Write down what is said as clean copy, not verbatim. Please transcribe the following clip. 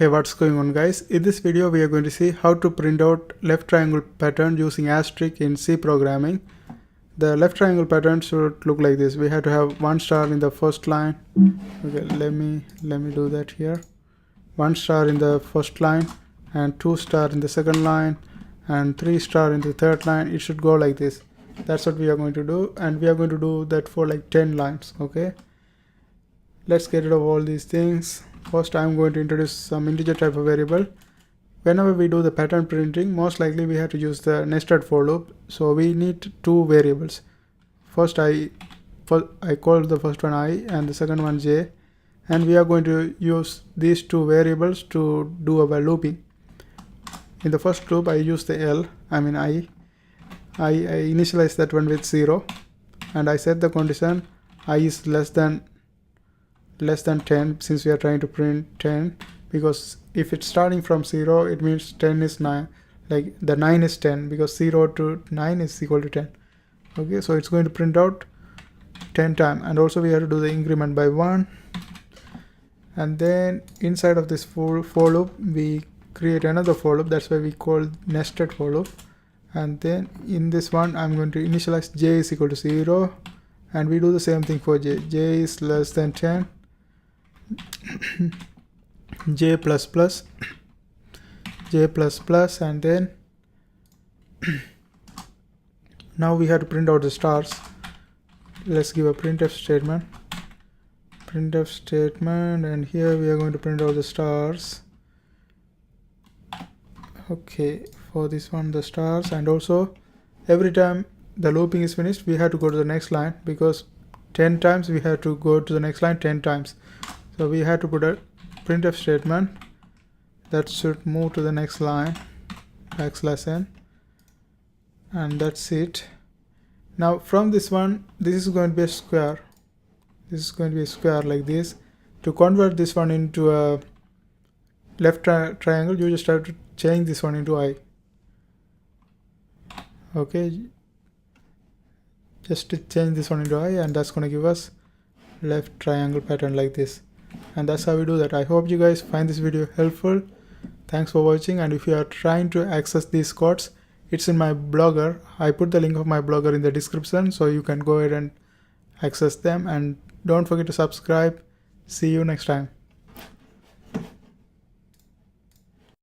Hey, what's going on guys? In this video we are going to see how to print out left triangle pattern using asterisk in C programming. The left triangle pattern should look like this. We have to have one star in the first line. Okay, let me do that here. One star in the first line and 2 star in the second line and 3 star in the third line. It should go like this. That's what we are going to do, and we are going to do that for like 10 lines. Okay, let's get rid of all these things. First, I'm going to introduce some integer type of variable. Whenever we do the pattern printing, most likely we have to use the nested for loop. So we need two variables. First, I call the first one I and the second one j, and we are going to use these two variables to do our looping. In the first loop, I use the I initialize that one with 0, and I set the condition I is less than 10, since we are trying to print 10, because if it's starting from 0, it means 10 is 9, like the 9 is 10, because 0 to 9 is equal to 10. Okay, so it's going to print out 10 times, and also we have to do the increment by 1. And then inside of this for loop we create another for loop. That's why we call nested for loop. And then in this one I'm going to initialize j is equal to 0, and we do the same thing for j. J is less than 10, j plus plus, and then now we have to print out the stars. Let's give a printf statement, and here we are going to print out the stars. Okay, for this one the stars, and also every time the looping is finished we have to go to the next line, because 10 times we have to go to the next line 10 times. So we have to put a printf statement that should move to the next line, \n, and that's it. Now from this one, this is going to be a square. This is going to be a square like this. To convert this one into a left triangle, you just have to change this one into I. Okay, just to change this one into I, and that's going to give us left triangle pattern like this. And that's how we do that. I hope you guys find this video helpful. Thanks for watching, and if you are trying to access these codes, it's in my blogger. I put the link of my blogger in the description, so you can go ahead and access them, and don't forget to subscribe. See you next time.